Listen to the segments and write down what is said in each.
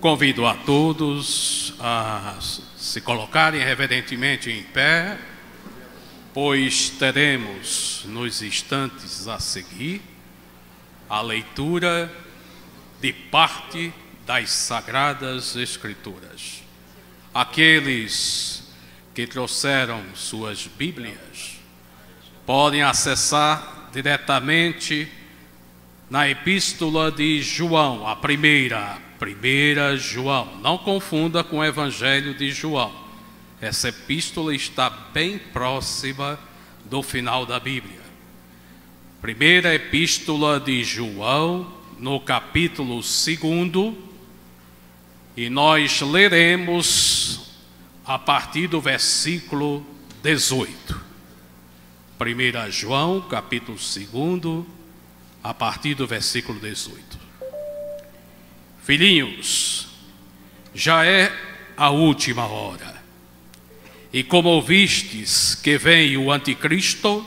Convido a todos a se colocarem reverentemente em pé, pois teremos nos instantes a seguir a leitura de parte das Sagradas Escrituras. Aqueles que trouxeram suas Bíblias podem acessar diretamente na Epístola de João, a primeira João. Não confunda com o Evangelho de João. Essa epístola está bem próxima do final da Bíblia. Primeira Epístola de João, no capítulo 2, e nós leremos a partir do versículo 18. 1 João, capítulo 2, a partir do versículo 18. Filhinhos, já é a última hora, e como ouvistes que vem o anticristo,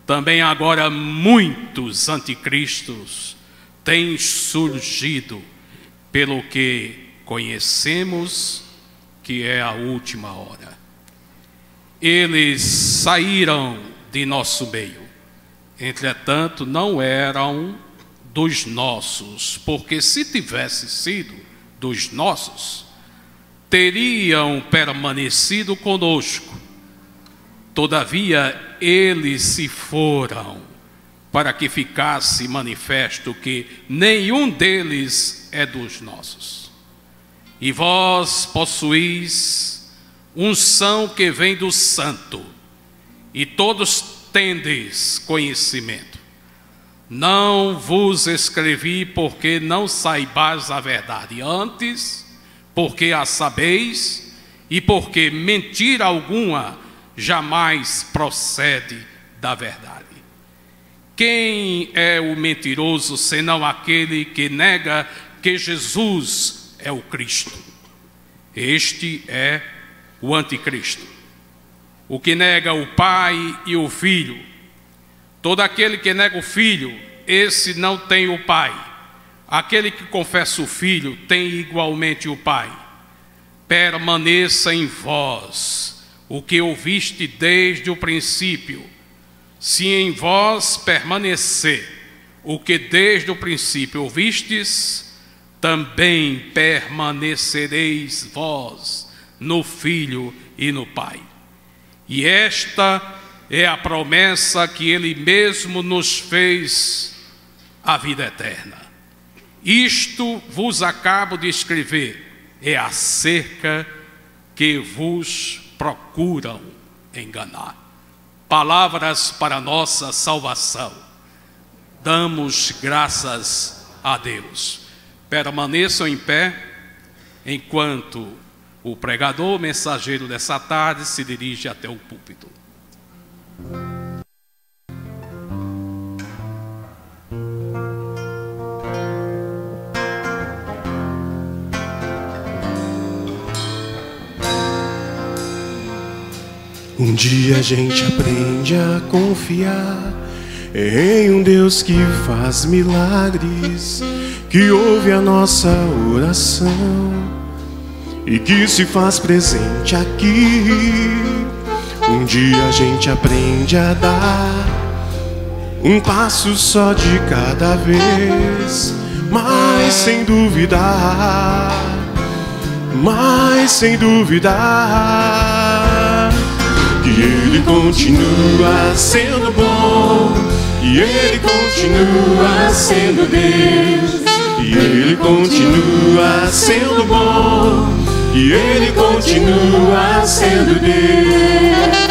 também agora muitos anticristos têm surgido, pelo que conhecemos que é a última hora. Eles saíram de nosso meio, entretanto não eram dos nossos, porque se tivesse sido dos nossos, teriam permanecido conosco. Todavia eles se foram, para que ficasse manifesto que nenhum deles é dos nossos. E vós possuís unção que vem do Santo, e todos tendes conhecimento. Não vos escrevi porque não saibais a verdade, antes porque a sabeis, e porque mentira alguma jamais procede da verdade. Quem é o mentiroso senão aquele que nega que Jesus é o Cristo? Este é o anticristo, o que nega o Pai e o Filho. Todo aquele que nega o Filho, esse não tem o Pai. Aquele que confessa o Filho tem igualmente o Pai. Permaneça em vós o que ouviste desde o princípio. Se em vós permanecer o que desde o princípio ouvistes, também permanecereis vós no Filho e no Pai. E esta é a promessa que Ele mesmo nos fez, a vida eterna. Isto vos acabo de escrever, é acerca que vos procuram enganar. Palavras para nossa salvação. Damos graças a Deus. Permaneçam em pé, enquanto o pregador, mensageiro dessa tarde, se dirige até o púlpito. Um dia a gente aprende a confiar em um Deus que faz milagres, que ouve a nossa oração e que se faz presente aqui. Um dia a gente aprende a dar um passo só de cada vez, mas sem duvidar, que Ele continua sendo bom, e Ele continua sendo Deus, e Ele continua sendo bom, e Ele continua sendo Deus.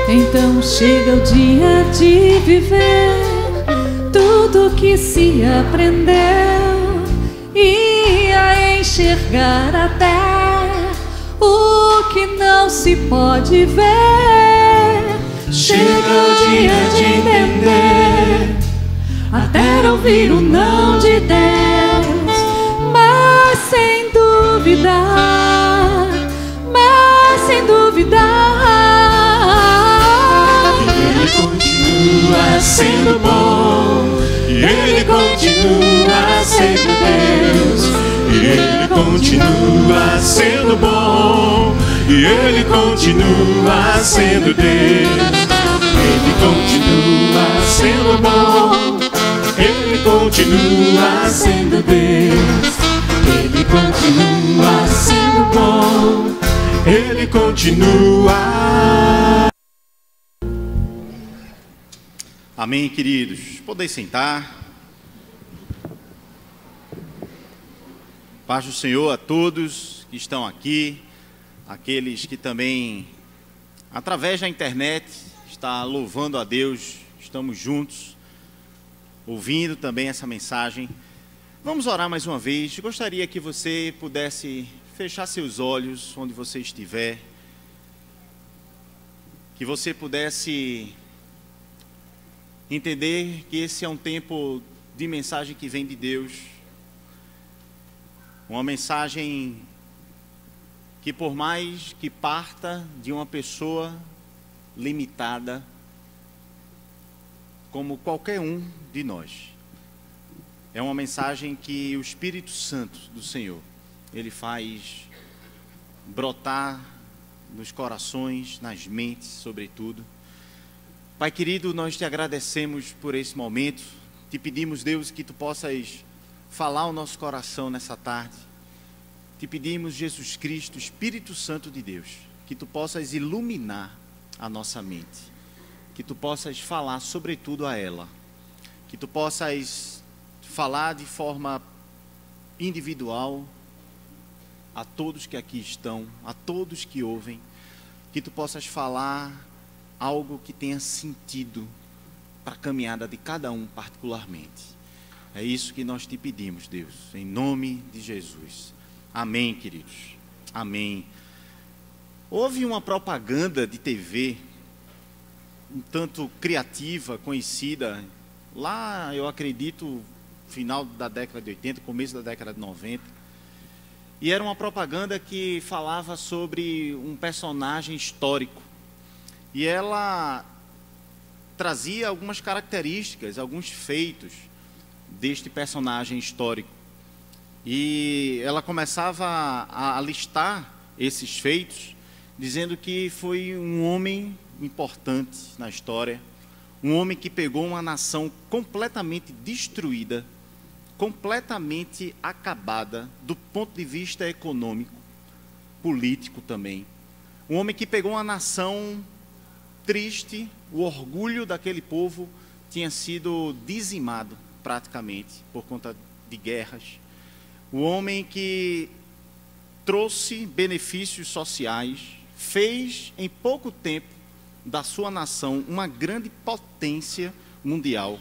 Então chega o dia de viver tudo que se aprendeu e a enxergar até o que não se pode ver. Chega o dia de entender, até ouvir o não de Deus, mas sem duvidar sendo bom, e Ele continua sendo Deus, e Ele continua sendo bom, e Ele continua sendo Deus. Ele continua sendo bom, Ele continua sendo Deus, Ele continua sendo bom, Ele continua. Amém, queridos. Podem sentar. Paz do Senhor a todos que estão aqui, aqueles que também, através da internet, está louvando a Deus. Estamos juntos, ouvindo também essa mensagem. Vamos orar mais uma vez. Gostaria que você pudesse fechar seus olhos onde você estiver, que você pudesse entender que esse é um tempo de mensagem que vem de Deus, uma mensagem que, por mais que parta de uma pessoa limitada, como qualquer um de nós, é uma mensagem que o Espírito Santo do Senhor, Ele faz brotar nos corações, nas mentes, sobretudo. Pai querido, nós te agradecemos por esse momento. Te pedimos, Deus, que tu possas falar ao nosso coração nessa tarde. Te pedimos, Jesus Cristo, Espírito Santo de Deus, que tu possas iluminar a nossa mente, que tu possas falar sobretudo a ela, que tu possas falar de forma individual a todos que aqui estão, a todos que ouvem, que tu possas falar algo que tenha sentido para a caminhada de cada um particularmente. É isso que nós te pedimos, Deus, em nome de Jesus. Amém, queridos. Amém. Houve uma propaganda de TV, um tanto criativa, conhecida, lá, eu acredito, final da década de 80, começo da década de 90. E era uma propaganda que falava sobre um personagem histórico. E ela trazia algumas características, alguns feitos deste personagem histórico. E ela começava a listar esses feitos, dizendo que foi um homem importante na história, um homem que pegou uma nação completamente destruída, completamente acabada do ponto de vista econômico, político também. Um homem que pegou uma nação triste, o orgulho daquele povo tinha sido dizimado praticamente por conta de guerras. O homem que trouxe benefícios sociais, fez em pouco tempo da sua nação uma grande potência mundial.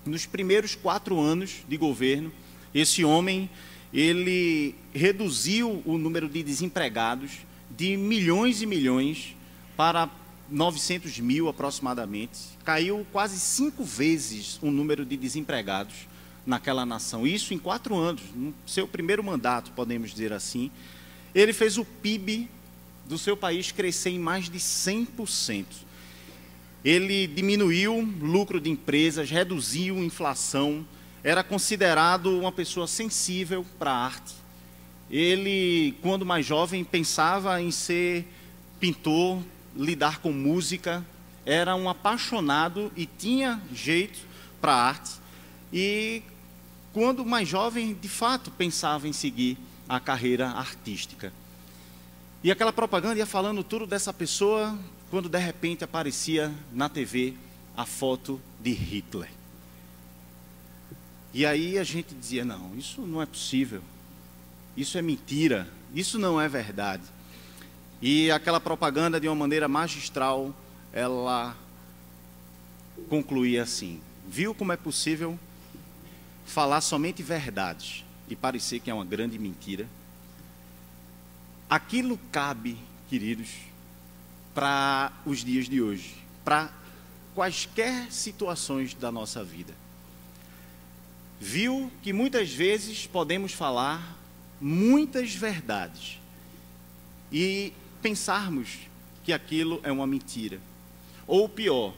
Nos primeiros 4 anos de governo, esse homem, ele reduziu o número de desempregados de milhões e milhões para 900 mil aproximadamente. Caiu quase 5 vezes o número de desempregados naquela nação. Isso em 4 anos, no seu primeiro mandato, podemos dizer assim. Ele fez o PIB do seu país crescer em mais de 100%. Ele diminuiu o lucro de empresas, reduziu a inflação, era considerado uma pessoa sensível para a arte. Ele, quando mais jovem, pensava em ser pintor, lidar com música, era um apaixonado e tinha jeito para a arte. E quando mais jovem, de fato, pensava em seguir a carreira artística. E aquela propaganda ia falando tudo dessa pessoa, quando de repente aparecia na TV a foto de Hitler. E aí a gente dizia, não, isso não é possível, isso é mentira, isso não é verdade. E aquela propaganda, de uma maneira magistral, ela concluía assim: viu como é possível falar somente verdades e parecer que é uma grande mentira? Aquilo cabe, queridos, para os dias de hoje, para quaisquer situações da nossa vida. Viu que muitas vezes podemos falar muitas verdades e pensarmos que aquilo é uma mentira. Ou pior,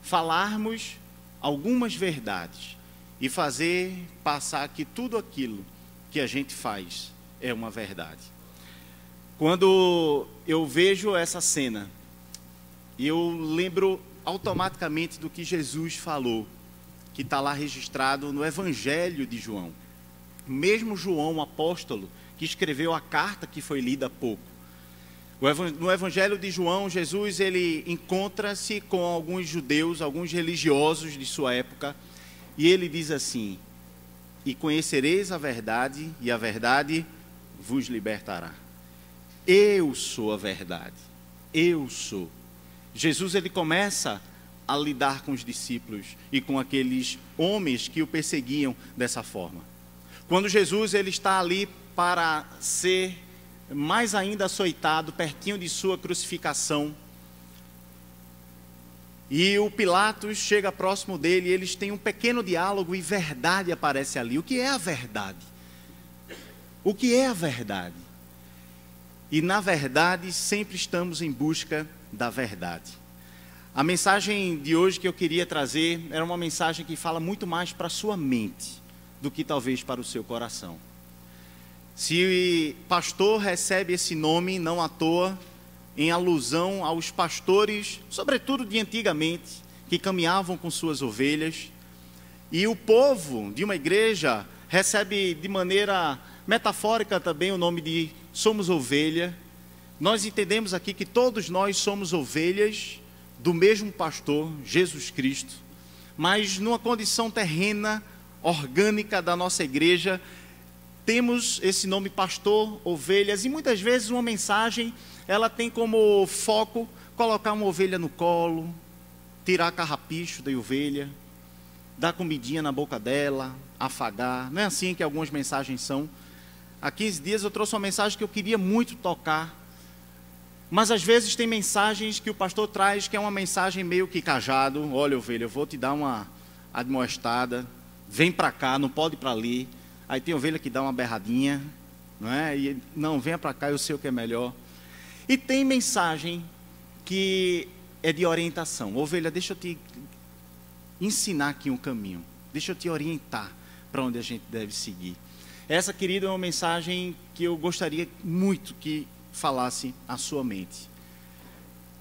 falarmos algumas verdades e fazer passar que tudo aquilo que a gente faz é uma verdade. Quando eu vejo essa cena, eu lembro automaticamente do que Jesus falou, que está lá registrado no Evangelho de João. Mesmo João, o apóstolo, que escreveu a carta que foi lida há pouco. No Evangelho de João, Jesus ele encontra-se com alguns judeus, alguns religiosos de sua época, e ele diz assim: e conhecereis a verdade, e a verdade vos libertará. Eu sou a verdade, eu sou. Jesus ele começa a lidar com os discípulos e com aqueles homens que o perseguiam dessa forma. Quando Jesus ele está ali para ser mais ainda açoitado, pertinho de sua crucificação, e o Pilatos chega próximo dele, e eles têm um pequeno diálogo e verdade aparece ali. O que é a verdade? O que é a verdade? E na verdade sempre estamos em busca da verdade. A mensagem de hoje que eu queria trazer era uma mensagem que fala muito mais para a sua mente do que talvez para o seu coração. Se pastor recebe esse nome não à toa, em alusão aos pastores, sobretudo de antigamente, que caminhavam com suas ovelhas, e o povo de uma igreja recebe de maneira metafórica também o nome de somos ovelha. Nós entendemos aqui que todos nós somos ovelhas do mesmo pastor, Jesus Cristo, mas numa condição terrena, orgânica da nossa igreja, temos esse nome pastor, ovelhas, e muitas vezes uma mensagem, ela tem como foco colocar uma ovelha no colo, tirar carrapicho da ovelha, dar comidinha na boca dela, afagar. Não é assim que algumas mensagens são. Há 15 dias eu trouxe uma mensagem que eu queria muito tocar, mas às vezes tem mensagens que o pastor traz que é uma mensagem meio que cajado. Olha, ovelha, eu vou te dar uma admoestada, vem para cá, não pode ir para ali. Aí tem ovelha que dá uma berradinha, não é? E não, venha para cá, eu sei o que é melhor. E tem mensagem que é de orientação. Ovelha, deixa eu te ensinar aqui um caminho, deixa eu te orientar para onde a gente deve seguir. Essa, querida, é uma mensagem que eu gostaria muito que falasse à sua mente.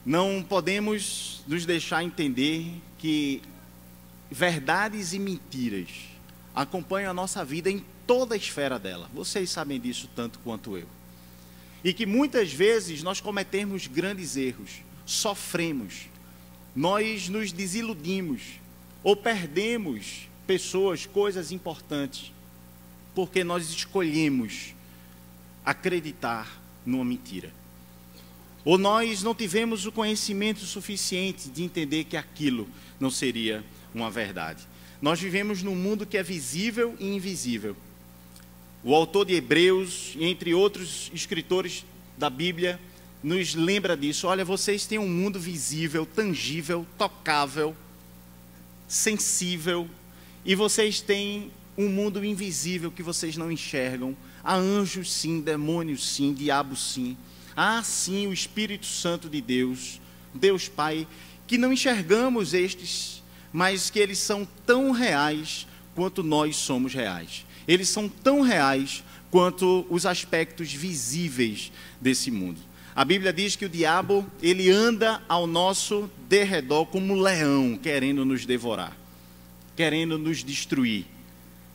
Não podemos nos deixar entender que verdades e mentiras acompanham a nossa vida em toda a esfera dela. Vocês sabem disso tanto quanto eu. E que muitas vezes nós cometemos grandes erros, sofremos, nós nos desiludimos ou perdemos pessoas, coisas importantes, porque nós escolhemos acreditar numa mentira. Ou nós não tivemos o conhecimento suficiente de entender que aquilo não seria uma verdade. Nós vivemos num mundo que é visível e invisível. O autor de Hebreus, entre outros escritores da Bíblia, nos lembra disso. Olha, vocês têm um mundo visível, tangível, tocável, sensível, e vocês têm um mundo invisível que vocês não enxergam. Há anjos sim, demônios sim, diabo sim. Há sim o Espírito Santo de Deus, Deus Pai, que não enxergamos estes, mas que eles são tão reais quanto nós somos reais. Eles são tão reais quanto os aspectos visíveis desse mundo. A Bíblia diz que o diabo, ele anda ao nosso derredor como um leão, querendo nos devorar, querendo nos destruir.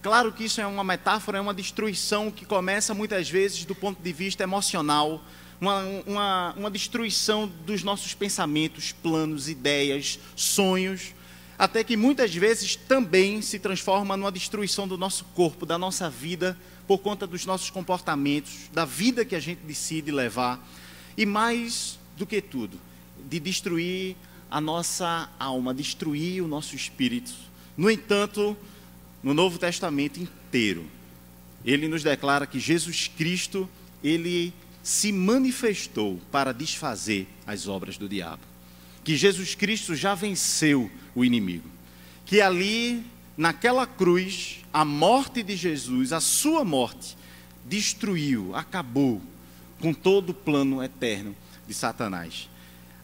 Claro que isso é uma metáfora, é uma destruição que começa muitas vezes do ponto de vista emocional, uma destruição dos nossos pensamentos, planos, ideias, sonhos, até que muitas vezes também se transforma numa destruição do nosso corpo, da nossa vida, por conta dos nossos comportamentos, da vida que a gente decide levar, e mais do que tudo, de destruir a nossa alma, destruir o nosso espírito. No entanto, no Novo Testamento inteiro, ele nos declara que Jesus Cristo, ele se manifestou para desfazer as obras do diabo. Que Jesus Cristo já venceu o inimigo. Que ali, naquela cruz, a morte de Jesus, a sua morte, destruiu, acabou com todo o plano eterno de Satanás.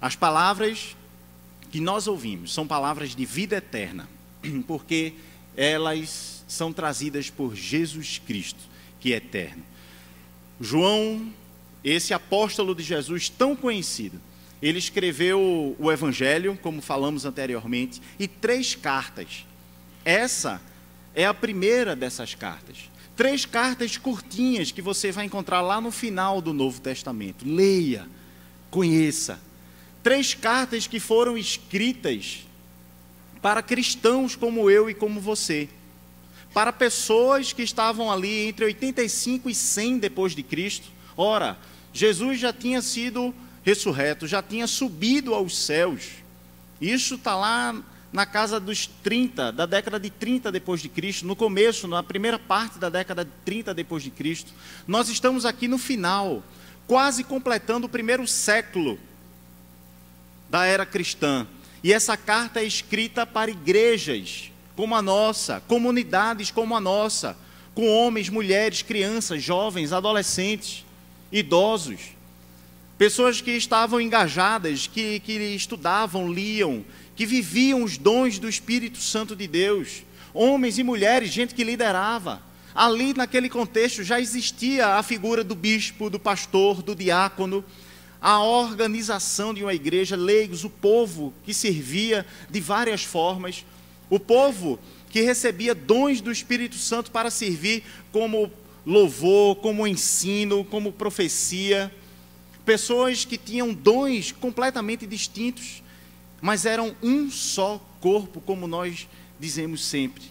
As palavras que nós ouvimos são palavras de vida eterna. porque elas são trazidas por Jesus Cristo, que é eterno. João, esse apóstolo de Jesus tão conhecido, ele escreveu o Evangelho, como falamos anteriormente, e 3 cartas. Essa é a primeira dessas cartas. 3 cartas curtinhas que você vai encontrar lá no final do Novo Testamento. Leia, conheça. 3 cartas que foram escritas para cristãos como eu e como você. Para pessoas que estavam ali entre 85 e 100 depois de Cristo. Ora, Jesus já tinha sido ressurreto, já tinha subido aos céus. Isso está lá na casa dos 30, da década de 30 depois de Cristo, no começo, na primeira parte da década de 30 depois de Cristo. Nós estamos aqui no final, quase completando o primeiro século da era cristã. E essa carta é escrita para igrejas como a nossa, comunidades como a nossa, com homens, mulheres, crianças, jovens, adolescentes, idosos. Pessoas que estavam engajadas, que estudavam, liam, que viviam os dons do Espírito Santo de Deus. Homens e mulheres, gente que liderava. Ali naquele contexto já existia a figura do bispo, do pastor, do diácono, a organização de uma igreja, leigos, o povo que servia de várias formas. O povo que recebia dons do Espírito Santo para servir como louvor, como ensino, como profecia. Pessoas que tinham dons completamente distintos, mas eram um só corpo, como nós dizemos sempre.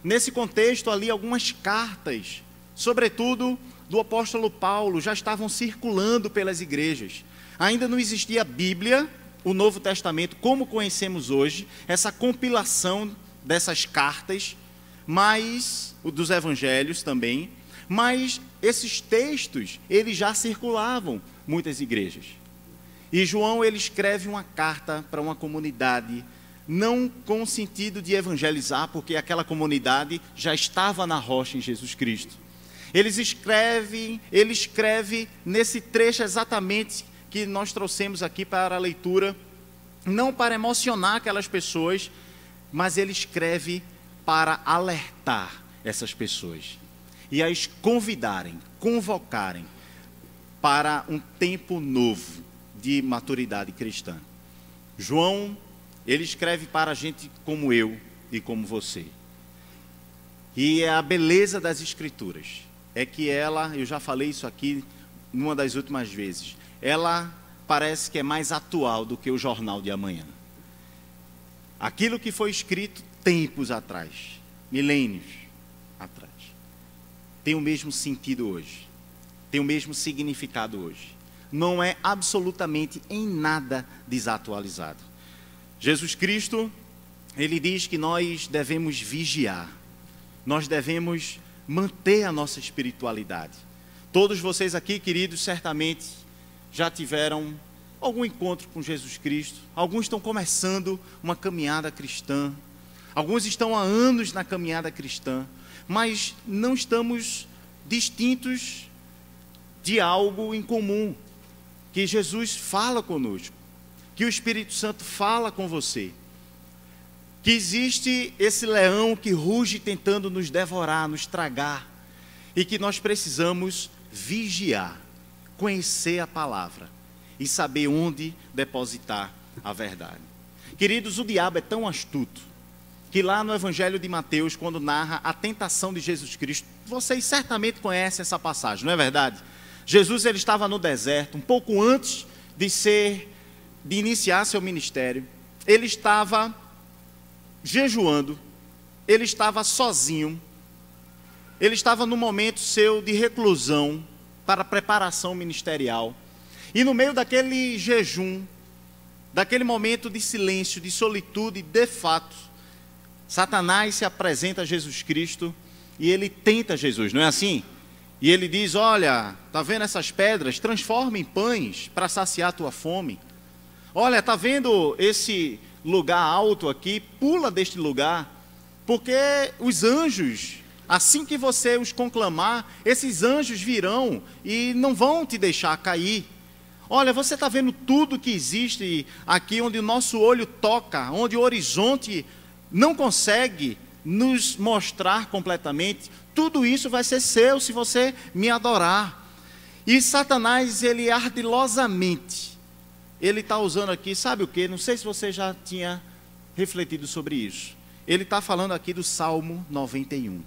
Nesse contexto ali, algumas cartas, sobretudo do apóstolo Paulo, já estavam circulando pelas igrejas. Ainda não existia a Bíblia, o Novo Testamento, como conhecemos hoje, essa compilação dessas cartas, mas dos evangelhos também, mas esses textos, eles já circulavam muitas igrejas. E João, ele escreve uma carta para uma comunidade, não com o sentido de evangelizar, porque aquela comunidade já estava na rocha em Jesus Cristo. Ele escreve nesse trecho exatamente que nós trouxemos aqui para a leitura, não para emocionar aquelas pessoas, mas ele escreve para alertar essas pessoas e as convidarem, convocarem para um tempo novo de maturidade cristã. João, ele escreve para gente como eu e como você. E a beleza das Escrituras é que ela, eu já falei isso aqui numa das últimas vezes, ela parece que é mais atual do que o jornal de amanhã. Aquilo que foi escrito tempos atrás, milênios atrás, tem o mesmo sentido hoje, tem o mesmo significado hoje. Não é absolutamente em nada desatualizado. Jesus Cristo, ele diz que nós devemos vigiar, nós devemos manter a nossa espiritualidade. Todos vocês aqui, queridos, certamente já tiveram algum encontro com Jesus Cristo. Alguns estão começando uma caminhada cristã, alguns estão há anos na caminhada cristã, mas não estamos distintos de algo em comum, que Jesus fala conosco, que o Espírito Santo fala com você, que existe esse leão que ruge tentando nos devorar, nos tragar, e que nós precisamos vigiar, conhecer a palavra e saber onde depositar a verdade. Queridos, o diabo é tão astuto que lá no Evangelho de Mateus, quando narra a tentação de Jesus Cristo, vocês certamente conhecem essa passagem, não é verdade? Jesus, ele estava no deserto, um pouco antes de iniciar seu ministério. Ele estava jejuando, ele estava sozinho, ele estava no momento seu de reclusão para preparação ministerial. E no meio daquele jejum, daquele momento de silêncio, de solitude, de fato, Satanás se apresenta a Jesus Cristo e ele tenta Jesus, não é assim? E ele diz: olha, está vendo essas pedras? Transforma em pães para saciar a tua fome. Olha, está vendo esse lugar alto aqui? Pula deste lugar, porque os anjos, assim que você os conclamar, esses anjos virão e não vão te deixar cair. Olha, você está vendo tudo que existe aqui, onde o nosso olho toca, onde o horizonte não consegue nos mostrar completamente. Tudo isso vai ser seu se você me adorar. E Satanás, ele ardilosamente, ele está usando aqui, sabe o que? Não sei se você já tinha refletido sobre isso. Ele está falando aqui do Salmo 91.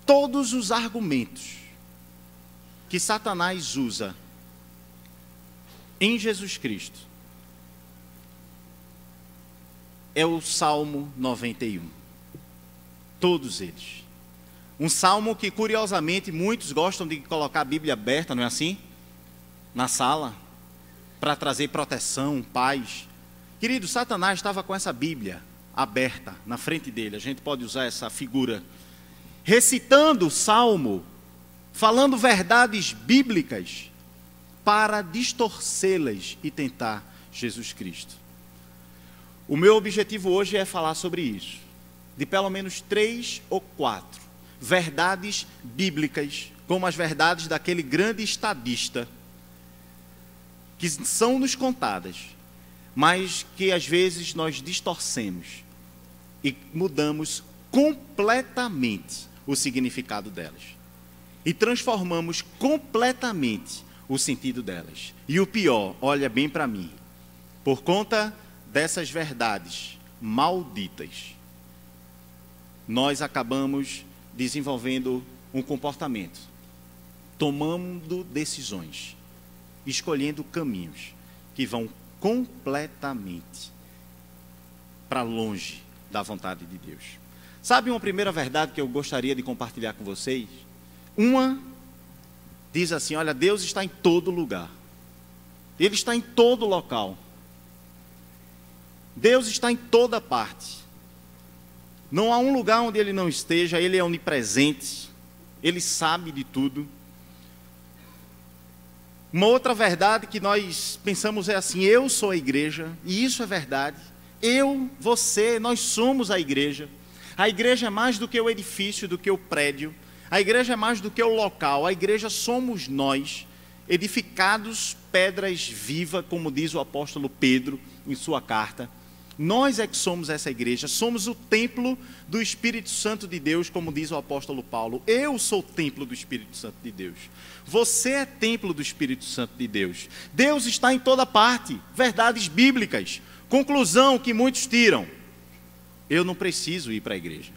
Todos os argumentos que Satanás usa em Jesus Cristo é o Salmo 91. Todos eles. Um salmo que, curiosamente, muitos gostam de colocar a Bíblia aberta, não é assim? Na sala, para trazer proteção, paz. Querido, Satanás estava com essa Bíblia aberta na frente dele. A gente pode usar essa figura. Recitando o salmo, falando verdades bíblicas para distorcê-las e tentar Jesus Cristo. O meu objetivo hoje é falar sobre isso, de pelo menos 3 ou 4 verdades bíblicas, como as verdades daquele grande estadista, que são nos contadas, mas que às vezes nós distorcemos e mudamos completamente o significado delas. E transformamos completamente o sentido delas. E o pior, olha bem para mim, por conta dessas verdades malditas, nós acabamos desenvolvendo um comportamento, tomando decisões, escolhendo caminhos que vão completamente para longe da vontade de Deus. Sabe uma primeira verdade que eu gostaria de compartilhar com vocês? Uma diz assim: olha, Deus está em todo lugar. Ele está em todo local. Deus está em toda parte. Não há um lugar onde Ele não esteja. Ele é onipresente. Ele sabe de tudo. Uma outra verdade que nós pensamos é assim: eu sou a igreja. E isso é verdade. Eu, você, nós somos a igreja. A igreja é mais do que o edifício, do que o prédio. A igreja é mais do que o local. A igreja somos nós, edificados pedras vivas, como diz o apóstolo Pedro em sua carta. Nós é que somos essa igreja, somos o templo do Espírito Santo de Deus, como diz o apóstolo Paulo. Eu sou o templo do Espírito Santo de Deus. Você é templo do Espírito Santo de Deus. Deus está em toda parte. Verdades bíblicas. Conclusão que muitos tiram: eu não preciso ir para a igreja.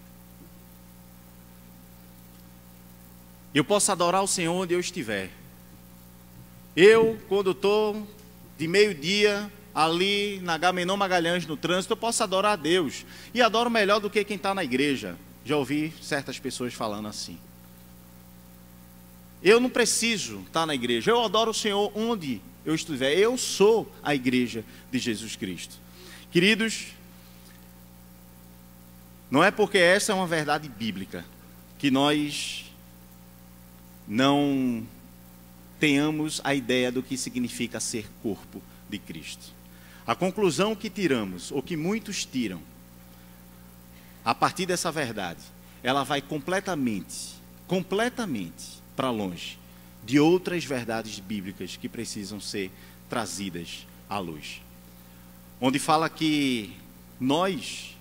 Eu posso adorar o Senhor onde eu estiver. Eu, quando estou de meio-dia ali na Agamenon Magalhães, no trânsito, eu posso adorar a Deus. E adoro melhor do que quem está na igreja. Já ouvi certas pessoas falando assim. Eu não preciso estar na igreja. Eu adoro o Senhor onde eu estiver. Eu sou a igreja de Jesus Cristo. Queridos, não é porque essa é uma verdade bíblica que nós não tenhamos a ideia do que significa ser corpo de Cristo. A conclusão que tiramos, ou que muitos tiram, a partir dessa verdade, ela vai completamente para longe de outras verdades bíblicas que precisam ser trazidas à luz. Onde fala que nós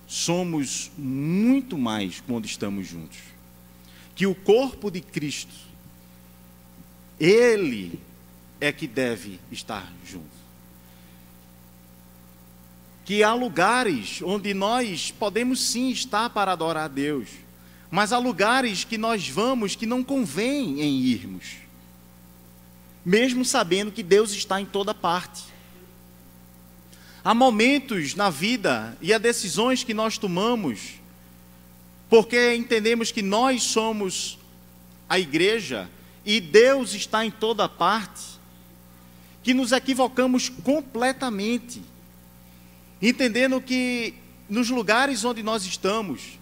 somos muito mais quando estamos juntos. Que o corpo de Cristo, Ele é que deve estar junto. Que há lugares onde nós podemos sim estar para adorar a Deus, mas há lugares que nós vamos que não convém em irmos, mesmo sabendo que Deus está em toda parte. Há momentos na vida e há decisões que nós tomamos, porque entendemos que nós somos a igreja e Deus está em toda parte, que nos equivocamos completamente, entendendo que nos lugares onde nós estamos,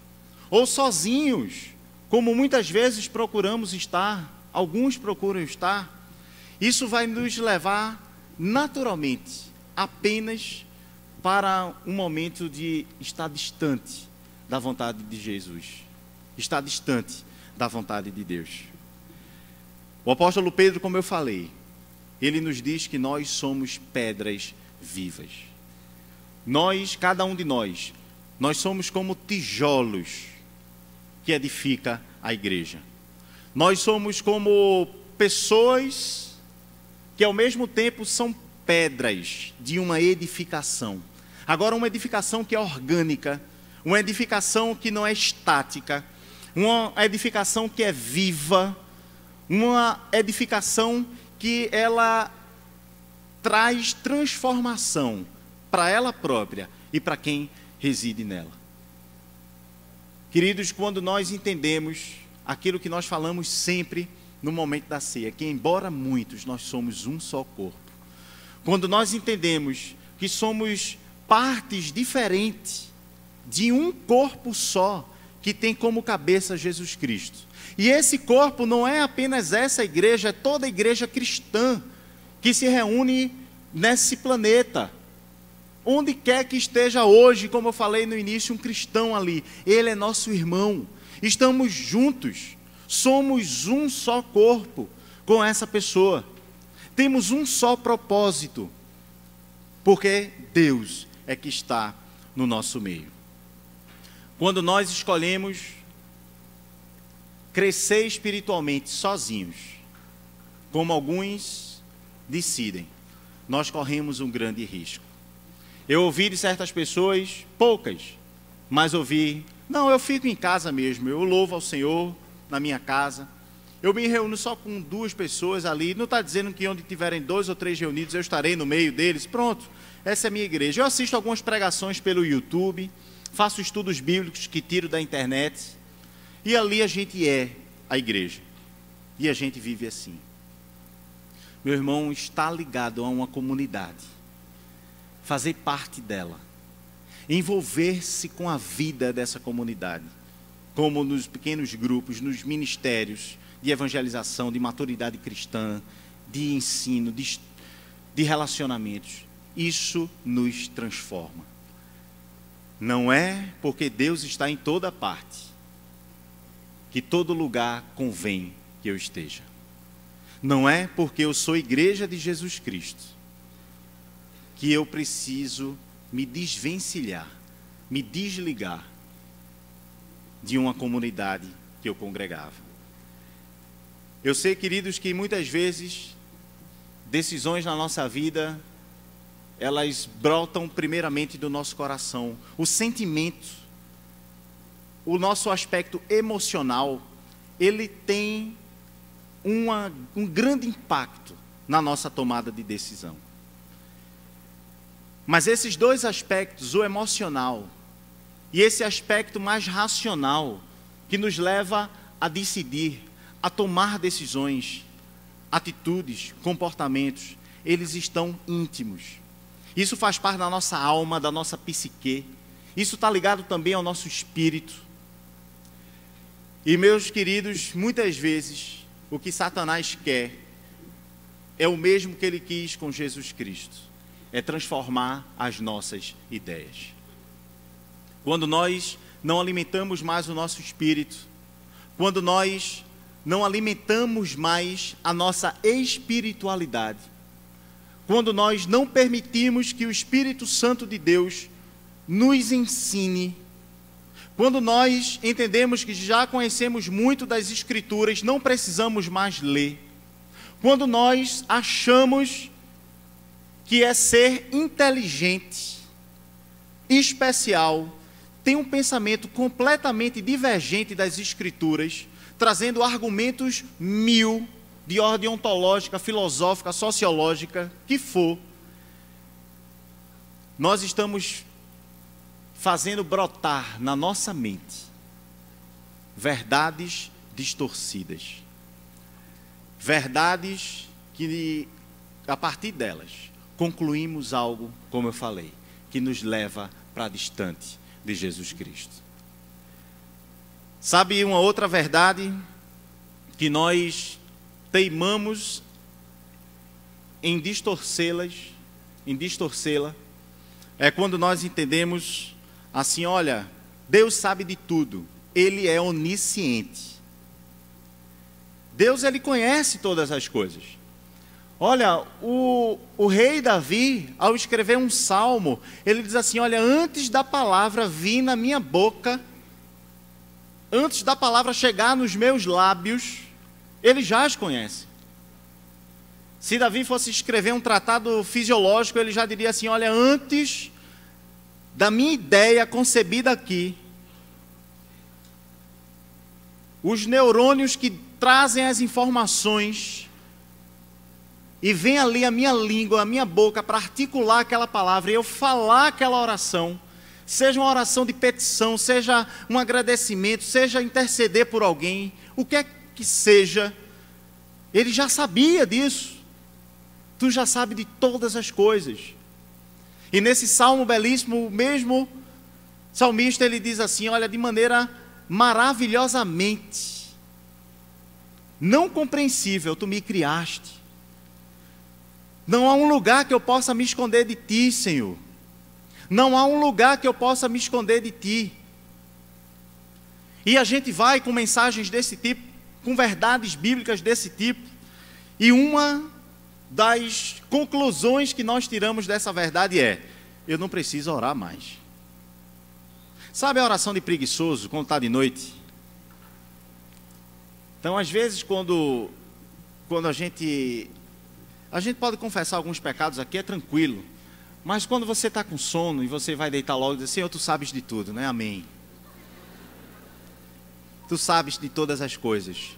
ou sozinhos, como muitas vezes procuramos estar, alguns procuram estar, isso vai nos levar naturalmente apenas para um momento de estar distante da vontade de Jesus, estar distante da vontade de Deus. O apóstolo Pedro, como eu falei, ele nos diz que nós somos pedras vivas. Nós, cada um de nós somos como tijolos que edifica a igreja. Nós somos como pessoas que ao mesmo tempo são pedras de uma edificação. Agora, uma edificação que é orgânica, uma edificação que não é estática, uma edificação que é viva, uma edificação que ela traz transformação para ela própria e para quem reside nela. Queridos, quando nós entendemos aquilo que nós falamos sempre no momento da ceia, que embora muitos, nós somos um só corpo. Quando nós entendemos que somos partes diferentes de um corpo só, que tem como cabeça Jesus Cristo. E esse corpo não é apenas essa igreja, é toda a igreja cristã que se reúne nesse planeta. Onde quer que esteja hoje, como eu falei no início, um cristão ali, ele é nosso irmão. Estamos juntos, somos um só corpo com essa pessoa. Temos um só propósito, porque Deus é que está no nosso meio. Quando nós escolhemos crescer espiritualmente sozinhos, como alguns decidem, nós corremos um grande risco. Eu ouvi de certas pessoas, poucas, mas ouvi, não, eu fico em casa mesmo, eu louvo ao Senhor na minha casa, eu me reúno só com 2 pessoas ali, não está dizendo que onde tiverem 2 ou 3 reunidos eu estarei no meio deles, pronto, essa é a minha igreja. Eu assisto algumas pregações pelo YouTube, faço estudos bíblicos que tiro da internet, e ali a gente é a igreja, e a gente vive assim. Meu irmão, está ligado a uma comunidade, fazer parte dela, envolver-se com a vida dessa comunidade, como nos pequenos grupos, nos ministérios de evangelização, de maturidade cristã, de ensino, de relacionamentos. Isso nos transforma. Não é porque Deus está em toda parte que todo lugar convém que eu esteja. Não é porque eu sou igreja de Jesus Cristo que eu preciso me desvencilhar, me desligar de uma comunidade que eu congregava. Eu sei, queridos, que muitas vezes decisões na nossa vida, elas brotam primeiramente do nosso coração. O sentimento, o nosso aspecto emocional, ele tem um grande impacto na nossa tomada de decisão. Mas esses 2 aspectos, o emocional e esse aspecto mais racional, que nos leva a decidir, a tomar decisões, atitudes, comportamentos, eles estão íntimos. Isso faz parte da nossa alma, da nossa psique. Isso está ligado também ao nosso espírito. E, meus queridos, muitas vezes, o que Satanás quer é o mesmo que ele quis com Jesus Cristo. É transformar as nossas ideias. Quando nós não alimentamos mais o nosso espírito, quando nós não alimentamos mais a nossa espiritualidade, quando nós não permitimos que o Espírito Santo de Deus nos ensine, quando nós entendemos que já conhecemos muito das Escrituras, não precisamos mais ler, quando nós achamos que é ser inteligente, especial, tem um pensamento completamente divergente das Escrituras, trazendo argumentos 1000 de ordem ontológica, filosófica, sociológica, que for, nós estamos fazendo brotar na nossa mente verdades distorcidas, verdades que, a partir delas, concluímos algo, como eu falei, que nos leva para distante de Jesus Cristo. Sabe uma outra verdade que nós teimamos em distorcê-la, é quando nós entendemos assim, olha, Deus sabe de tudo, Ele é onisciente. Deus, Ele conhece todas as coisas. Olha, o rei Davi, ao escrever um salmo, ele diz assim, olha, antes da palavra vir na minha boca, antes da palavra chegar nos meus lábios, ele já as conhece. Se Davi fosse escrever um tratado fisiológico, ele já diria assim, olha, antes da minha ideia concebida aqui, os neurônios que trazem as informações e vem ali a minha língua, a minha boca para articular aquela palavra e eu falar aquela oração, seja uma oração de petição, seja um agradecimento, seja interceder por alguém, o que é que seja, ele já sabia disso. Tu já sabe de todas as coisas. E nesse salmo belíssimo, o mesmo salmista, ele diz assim, olha, de maneira maravilhosamente não compreensível, tu me criaste. Não há um lugar que eu possa me esconder de ti, Senhor. Não há um lugar que eu possa me esconder de ti. E a gente vai com mensagens desse tipo, com verdades bíblicas desse tipo, e uma das conclusões que nós tiramos dessa verdade é, eu não preciso orar mais. Sabe a oração de preguiçoso, quando está de noite? Então, às vezes, quando a gente pode confessar alguns pecados aqui, é tranquilo. Mas quando você está com sono e você vai deitar logo e dizer, Senhor, tu sabes de tudo, né? Amém. Tu sabes de todas as coisas.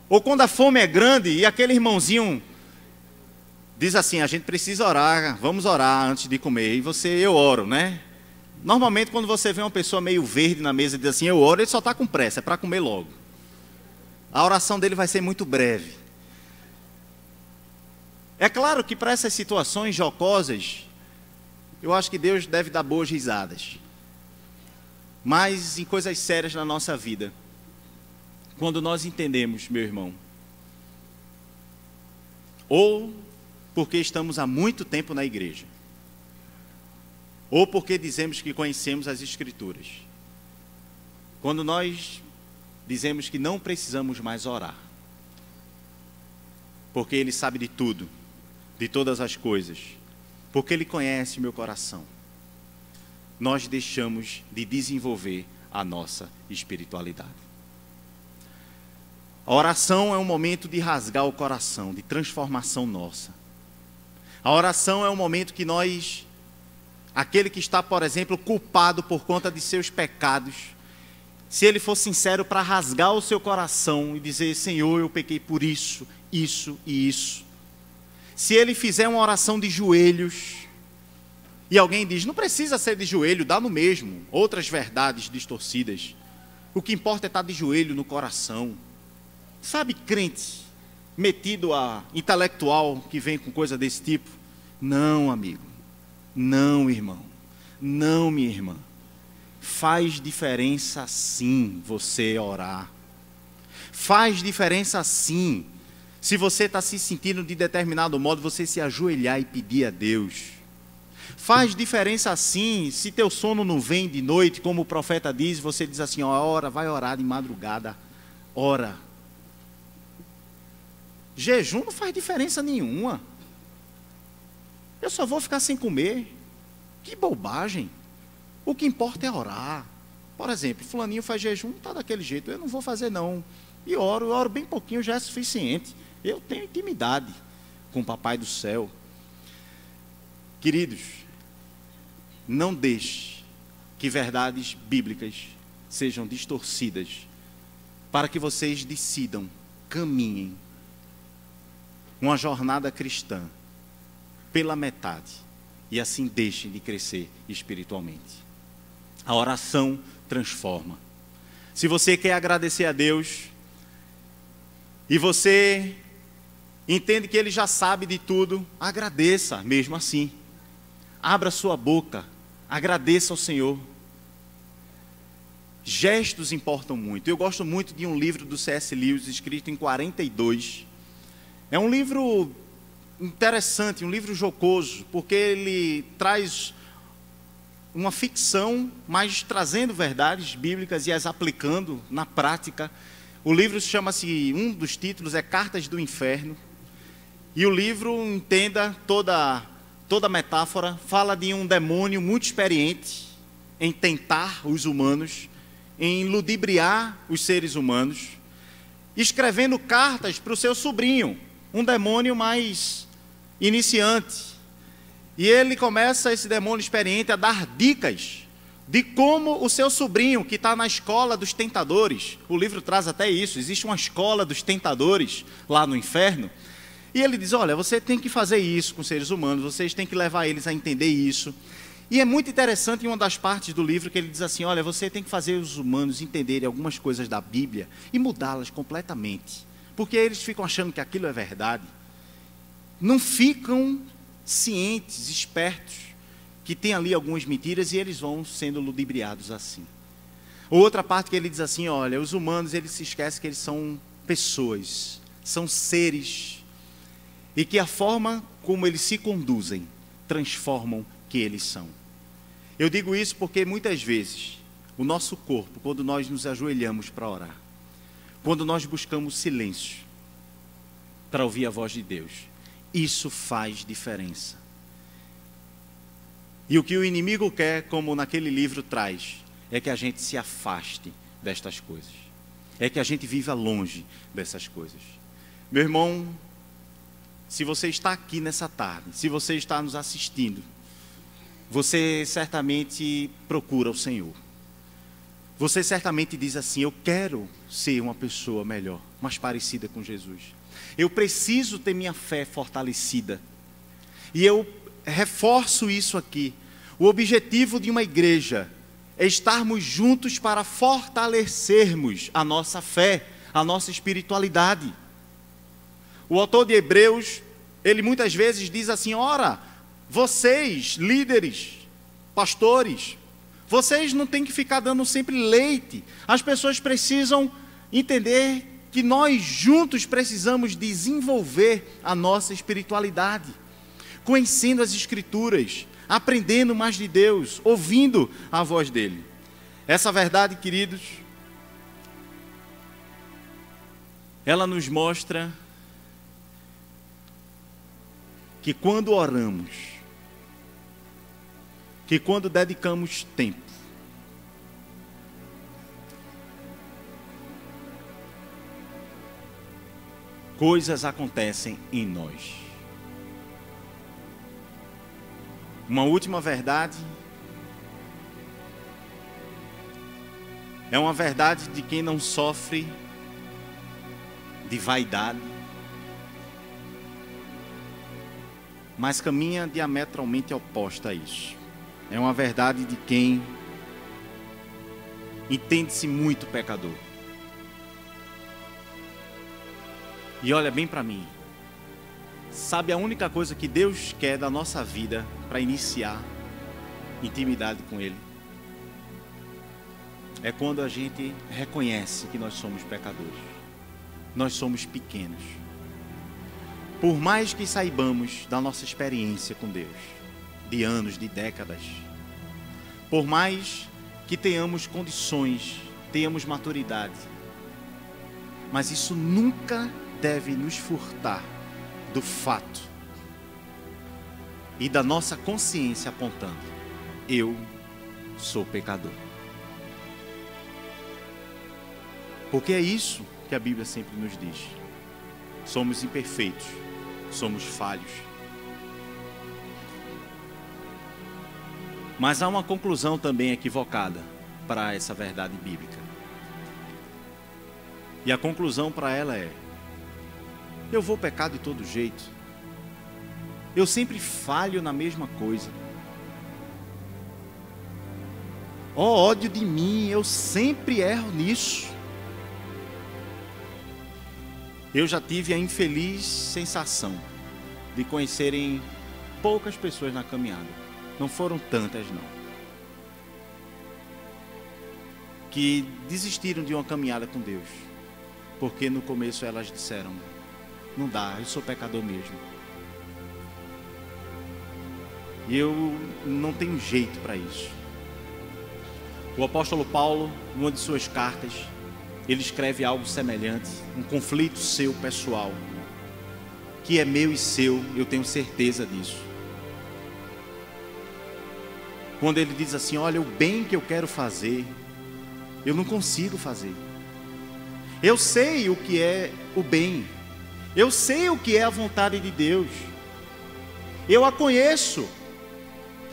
Ou quando a fome é grande e aquele irmãozinho diz assim, a gente precisa orar, vamos orar antes de comer. E eu oro, né? Normalmente quando você vê uma pessoa meio verde na mesa e diz assim, eu oro, ele só está com pressa, é para comer logo. A oração dele vai ser muito breve. É claro que para essas situações jocosas, eu acho que Deus deve dar boas risadas. Mas em coisas sérias na nossa vida, quando nós entendemos, meu irmão, ou porque estamos há muito tempo na igreja, ou porque dizemos que conhecemos as Escrituras, quando nós dizemos que não precisamos mais orar, porque Ele sabe de tudo, de todas as coisas, porque Ele conhece meu coração, nós deixamos de desenvolver a nossa espiritualidade. A oração é um momento de rasgar o coração, de transformação nossa. A oração é um momento que nós, aquele que está, por exemplo, culpado por conta de seus pecados, se ele for sincero para rasgar o seu coração e dizer, Senhor, eu pequei por isso, isso e isso. Se ele fizer uma oração de joelhos, e alguém diz, não precisa ser de joelho, dá no mesmo, outras verdades distorcidas. O que importa é estar de joelho no coração. Sabe, crente, metido a intelectual que vem com coisa desse tipo? Não, amigo, não, irmão, não, minha irmã. Faz diferença sim você orar. Faz diferença sim. Se você está se sentindo de determinado modo, você se ajoelhar e pedir a Deus. Faz diferença sim, se teu sono não vem de noite, como o profeta diz, você diz assim, ó, ora, vai orar de madrugada, ora. Jejum não faz diferença nenhuma. Eu só vou ficar sem comer. Que bobagem. O que importa é orar. Por exemplo, fulaninho faz jejum, está daquele jeito, eu não vou fazer não. E oro bem pouquinho, já é suficiente. Eu tenho intimidade com o Papai do Céu. Queridos, não deixe que verdades bíblicas sejam distorcidas, para que vocês decidam, caminhem uma jornada cristã pela metade, e assim deixem de crescer espiritualmente. A oração transforma. Se você quer agradecer a Deus, e você entende que Ele já sabe de tudo, agradeça mesmo assim. Abra sua boca, agradeça ao Senhor. Gestos importam muito. Eu gosto muito de um livro do C.S. Lewis, escrito em 42. É um livro interessante, um livro jocoso, porque ele traz uma ficção, mas trazendo verdades bíblicas e as aplicando na prática. O livro chama-se, um dos títulos é Cartas do Inferno. E o livro, entenda toda metáfora, fala de um demônio muito experiente em tentar os humanos, em ludibriar os seres humanos, escrevendo cartas para o seu sobrinho, um demônio mais iniciante. E ele começa, esse demônio experiente, a dar dicas de como o seu sobrinho, que está na escola dos tentadores, o livro traz até isso, existe uma escola dos tentadores lá no inferno, e ele diz, olha, você tem que fazer isso com os seres humanos, vocês têm que levar eles a entender isso. E é muito interessante em uma das partes do livro que ele diz assim, olha, você tem que fazer os humanos entenderem algumas coisas da Bíblia e mudá-las completamente, porque eles ficam achando que aquilo é verdade, não ficam cientes, espertos, que tem ali algumas mentiras e eles vão sendo ludibriados assim. Outra parte que ele diz assim, olha, os humanos, eles se esquecem que eles são pessoas, são seres, e que a forma como eles se conduzem transformam que eles são. Eu digo isso porque muitas vezes o nosso corpo, quando nós nos ajoelhamos para orar, quando nós buscamos silêncio para ouvir a voz de Deus, isso faz diferença. E o que o inimigo quer, como naquele livro traz, é que a gente se afaste destas coisas. É que a gente viva longe dessas coisas. Meu irmão, se você está aqui nessa tarde, se você está nos assistindo, você certamente procura o Senhor. Você certamente diz assim, eu quero ser uma pessoa melhor, mais parecida com Jesus. Eu preciso ter minha fé fortalecida. E eu reforço isso aqui. O objetivo de uma igreja é estarmos juntos para fortalecermos a nossa fé, a nossa espiritualidade. O autor de Hebreus, ele muitas vezes diz assim, ora, vocês, líderes, pastores, vocês não têm que ficar dando sempre leite. As pessoas precisam entender que nós juntos precisamos desenvolver a nossa espiritualidade, conhecendo as Escrituras, aprendendo mais de Deus, ouvindo a voz dEle. Essa verdade, queridos, ela nos mostra que quando oramos, que quando dedicamos tempo, coisas acontecem em nós. Uma última verdade é uma verdade de quem não sofre de vaidade, mas caminha diametralmente oposta a isso. É uma verdade de quem entende-se muito pecador. E olha bem para mim. Sabe a única coisa que Deus quer da nossa vida para iniciar intimidade com Ele? É quando a gente reconhece que nós somos pecadores. Nós somos pequenos. Por mais que saibamos da nossa experiência com Deus, de anos, de décadas, por mais que tenhamos condições, tenhamos maturidade, mas isso nunca deve nos furtar do fato e da nossa consciência apontando, eu sou pecador. Porque é isso que a Bíblia sempre nos diz. Somos imperfeitos, somos falhos. Mas há uma conclusão também equivocada para essa verdade bíblica. E a conclusão para ela é: eu vou pecar de todo jeito. Eu sempre falho na mesma coisa. Ó ódio de mim, eu sempre erro nisso. Eu já tive a infeliz sensação de conhecerem poucas pessoas na caminhada. Não foram tantas, não. Que desistiram de uma caminhada com Deus. Porque no começo elas disseram: não dá, eu sou pecador mesmo. E eu não tenho jeito para isso. O apóstolo Paulo, numa de suas cartas, ele escreve algo semelhante, um conflito seu pessoal. que é meu e seu, eu tenho certeza disso. Quando ele diz assim, olha, o bem que eu quero fazer, eu não consigo fazer. Eu sei o que é o bem, eu sei o que é a vontade de Deus, eu a conheço.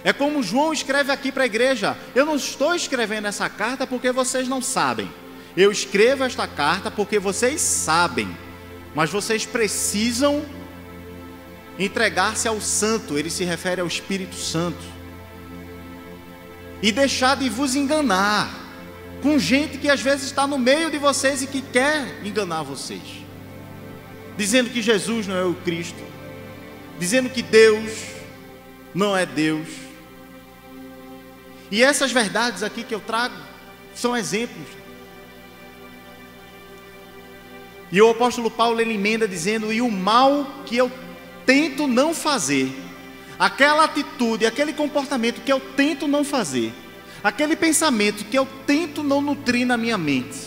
É como João escreve aqui para a igreja, eu não estou escrevendo essa carta porque vocês não sabem, eu escrevo esta carta porque vocês sabem, mas vocês precisam entregar-se ao Santo, ele se refere ao Espírito Santo, e deixar de vos enganar com gente que às vezes está no meio de vocês e que quer enganar vocês, dizendo que Jesus não é o Cristo, dizendo que Deus não é Deus. E essas verdades aqui que eu trago são exemplos. E o apóstolo Paulo ele emenda dizendo, e o mal que eu tento não fazer, aquela atitude, aquele comportamento que eu tento não fazer, aquele pensamento que eu tento não nutrir na minha mente,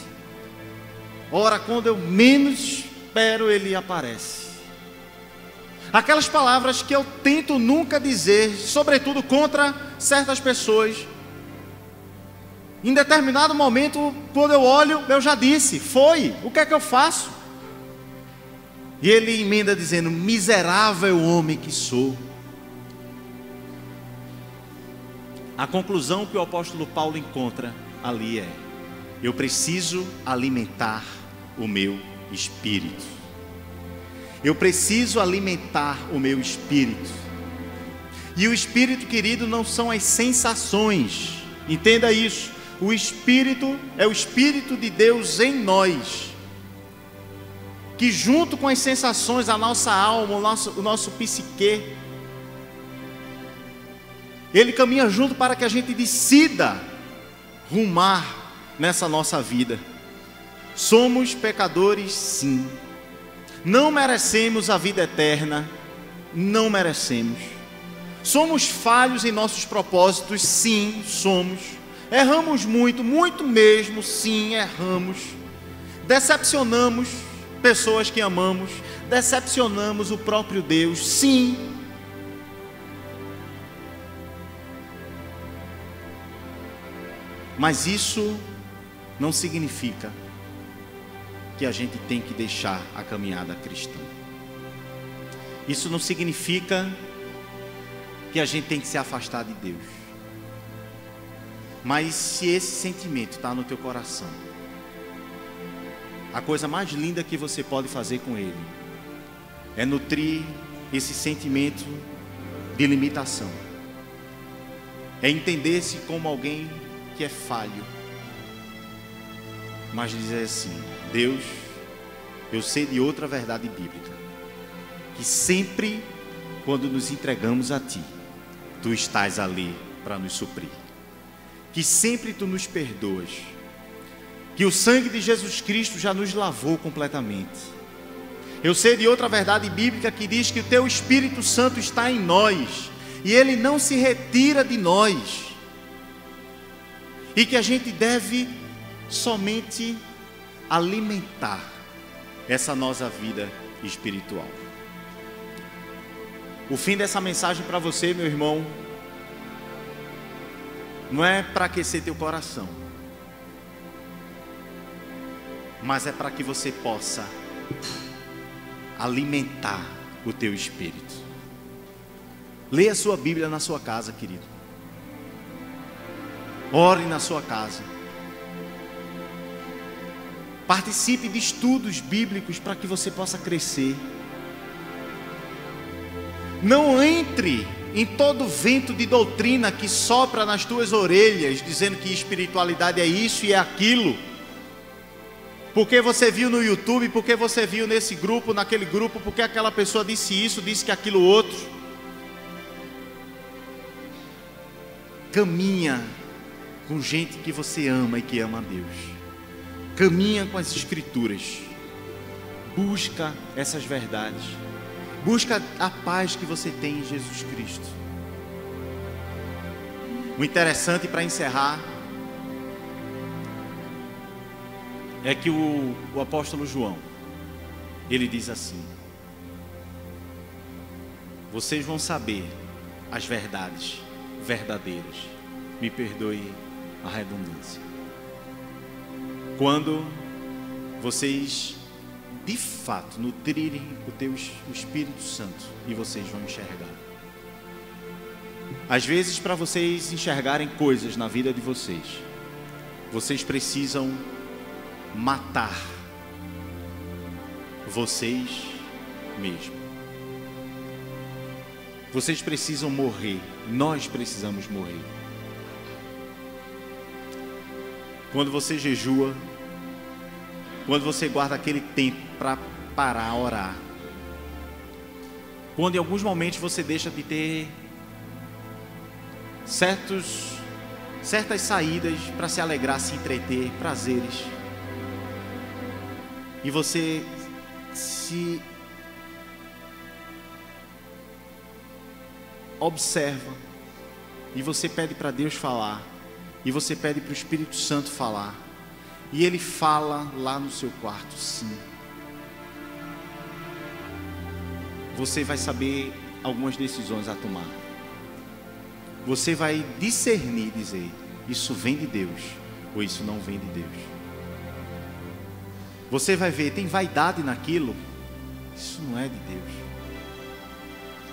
ora, quando eu menos espero, ele aparece. Aquelas palavras que eu tento nunca dizer, sobretudo contra certas pessoas, em determinado momento, quando eu olho, eu já disse, foi, o que é que eu faço? E ele emenda dizendo, miserável homem que sou. A conclusão que o apóstolo Paulo encontra ali é, eu preciso alimentar o meu espírito. Eu preciso alimentar o meu espírito. E o espírito, querido, não são as sensações, entenda isso. O Espírito é o Espírito de Deus em nós, que junto com as sensações, a nossa alma, o nosso psique, ele caminha junto para que a gente decida rumar nessa nossa vida. Somos pecadores, sim. Não merecemos a vida eterna, não merecemos. Somos falhos em nossos propósitos, sim, somos. Erramos muito, muito mesmo, sim, erramos. Decepcionamos pessoas que amamos, decepcionamos o próprio Deus, sim. Mas isso não significa que a gente tem que deixar a caminhada cristã. Isso não significa que a gente tem que se afastar de Deus. Mas se esse sentimento está no teu coração, a coisa mais linda que você pode fazer com ele é nutrir esse sentimento de limitação. É entender-se como alguém que é falho, mas dizer assim, Deus, eu sei de outra verdade bíblica, que sempre quando nos entregamos a Ti, Tu estás ali para nos suprir, que sempre Tu nos perdoas, que o sangue de Jesus Cristo já nos lavou completamente. Eu sei de outra verdade bíblica que diz que o Teu Espírito Santo está em nós, e Ele não se retira de nós, e que a gente deve somente alimentar essa nossa vida espiritual. O fim dessa mensagem para você, meu irmão, não é para aquecer teu coração, mas é para que você possa alimentar o teu espírito. Leia a sua Bíblia na sua casa, querido. Ore na sua casa. Participe de estudos bíblicos para que você possa crescer. Não entre em todo vento de doutrina que sopra nas tuas orelhas, dizendo que espiritualidade é isso e é aquilo. Porque você viu no YouTube, porque você viu nesse grupo, naquele grupo, porque aquela pessoa disse isso, disse que aquilo outro. Caminha com gente que você ama e que ama a Deus. Caminha com as Escrituras. Busca essas verdades. Busca a paz que você tem em Jesus Cristo. O interessante para encerrar é que o apóstolo João, ele diz assim: vocês vão saber as verdades verdadeiras. Me perdoe a redundância. Quando vocês de fato nutrirem o Espírito Santo, e vocês vão enxergar. Às vezes, para vocês enxergarem coisas na vida de vocês, vocês precisam matar vocês mesmos. Vocês precisam morrer. Nós precisamos morrer. Quando você jejua, quando você guarda aquele tempo para parar, orar, quando em alguns momentos você deixa de ter certas saídas para se alegrar, se entreter, prazeres, e você se observa, e você pede para Deus falar, e você pede para o Espírito Santo falar, e Ele fala lá no seu quarto, sim. Você vai saber algumas decisões a tomar. Você vai discernir, dizer, isso vem de Deus, ou isso não vem de Deus. Você vai ver, tem vaidade naquilo, isso não é de Deus.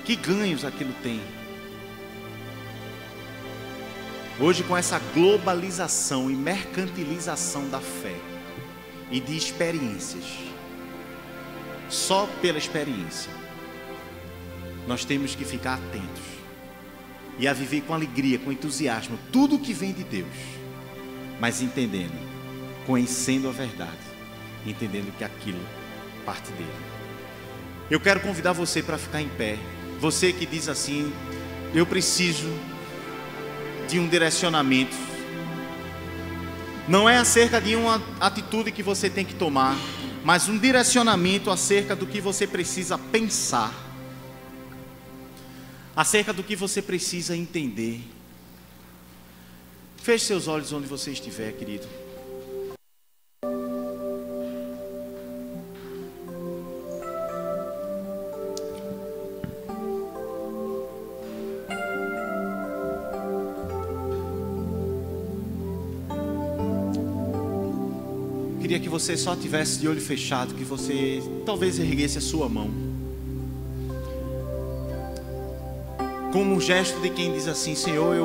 Que ganhos aquilo tem? Hoje, com essa globalização e mercantilização da fé e de experiências, só pela experiência, nós temos que ficar atentos e a viver com alegria, com entusiasmo, tudo que vem de Deus, mas entendendo, conhecendo a verdade, entendendo que aquilo parte dele. Eu quero convidar você para ficar em pé. Você que diz assim, eu preciso de um direcionamento. Não é acerca de uma atitude que você tem que tomar, mas um direcionamento acerca do que você precisa pensar, acerca do que você precisa entender. Feche seus olhos onde você estiver, querido. Queria que você só tivesse de olho fechado, que você talvez erguesse a sua mão, como um gesto de quem diz assim, Senhor,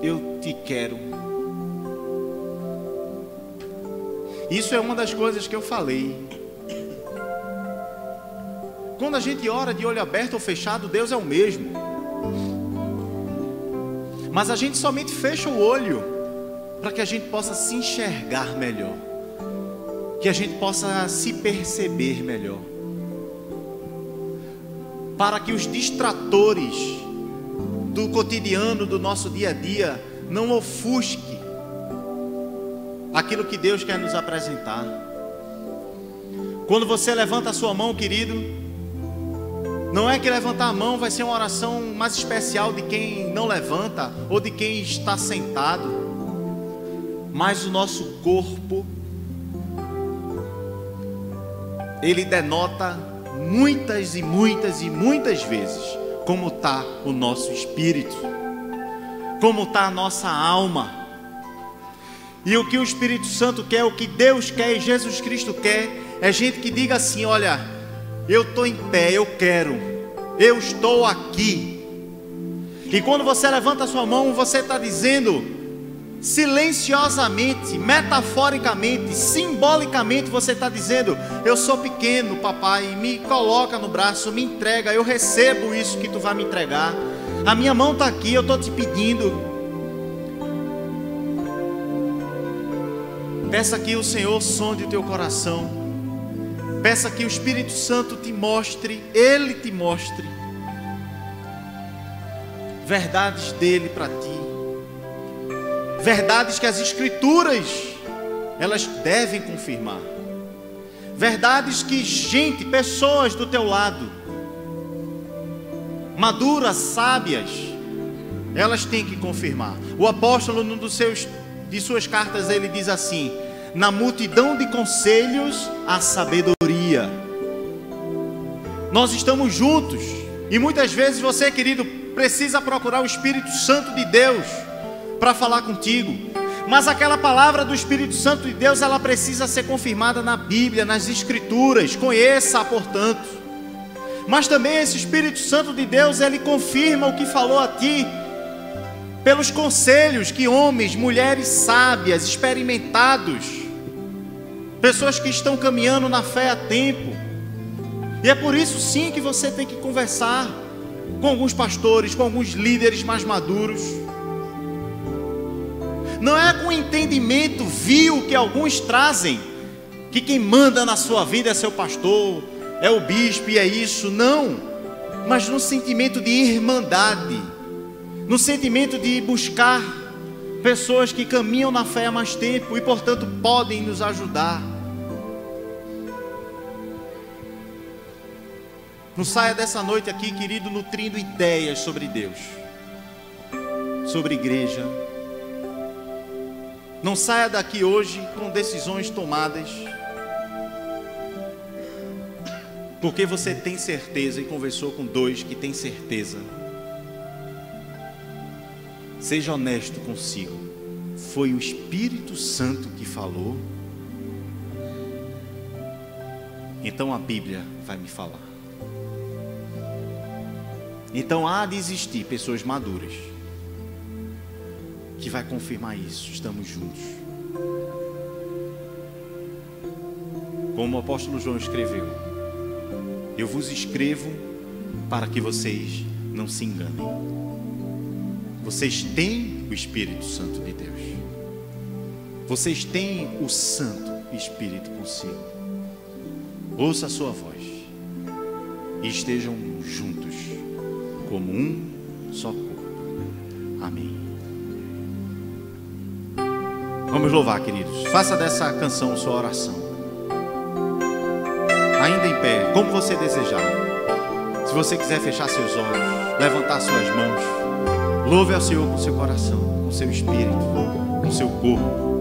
eu te quero. Isso é uma das coisas que eu falei. Quando a gente ora de olho aberto ou fechado, Deus é o mesmo. Mas a gente somente fecha o olho para que a gente possa se enxergar melhor, que a gente possa se perceber melhor, para que os distratores do cotidiano, do nosso dia a dia, não ofusque aquilo que Deus quer nos apresentar. Quando você levanta a sua mão, querido, não é que levantar a mão vai ser uma oração mais especial de quem não levanta ou de quem está sentado, mas o nosso corpo, ele denota muitas e muitas e muitas vezes como está o nosso espírito, como está a nossa alma. E o que o Espírito Santo quer, o que Deus quer e Jesus Cristo quer, é gente que diga assim, olha, eu estou em pé, eu quero, eu estou aqui. E quando você levanta a sua mão, você está dizendo, silenciosamente, metaforicamente, simbolicamente, você está dizendo, eu sou pequeno, papai, me coloca no braço, me entrega, eu recebo isso que tu vai me entregar, a minha mão está aqui, eu estou te pedindo. Peça que o Senhor sonde o teu coração, peça que o Espírito Santo te mostre, Ele te mostre verdades dele para ti, verdades que as Escrituras elas devem confirmar, verdades que gente, pessoas do teu lado, maduras, sábias, elas têm que confirmar. O apóstolo, num de suas cartas, ele diz assim, na multidão de conselhos, a sabedoria. Nós estamos juntos E muitas vezes você, querido, precisa procurar o Espírito Santo de Deus para falar contigo. Mas aquela palavra do Espírito Santo de Deus, ela precisa ser confirmada na Bíblia, nas Escrituras. Conheça, portanto. Mas também esse Espírito Santo de Deus, ele confirma o que falou a ti pelos conselhos que homens, mulheres sábias, experimentados, pessoas que estão caminhando na fé há tempo. E é por isso sim que você tem que conversar com alguns pastores, com alguns líderes mais maduros. Não é com o entendimento vil que alguns trazem, que quem manda na sua vida é seu pastor, é o bispo e é isso. Não, mas no sentimento de irmandade, no sentimento de buscar pessoas que caminham na fé há mais tempo e portanto podem nos ajudar. Não saia dessa noite aqui, querido, nutrindo ideias sobre Deus, sobre igreja. Não saia daqui hoje com decisões tomadas porque você tem certeza e conversou com dois que têm certeza. Seja honesto consigo. Foi o Espírito Santo que falou? Então a Bíblia vai me falar. Então há de existir pessoas maduras que vai confirmar isso. Estamos juntos. Como o apóstolo João escreveu: eu vos escrevo para que vocês não se enganem. Vocês têm o Espírito Santo de Deus. Vocês têm o Santo Espírito consigo. Ouça a sua voz e estejam juntos como um só corpo. Amém. Vamos louvar, queridos. Faça dessa canção sua oração. Ainda em pé, como você desejar. Se você quiser fechar seus olhos, levantar suas mãos, louve ao Senhor com seu coração, com seu espírito, com seu corpo.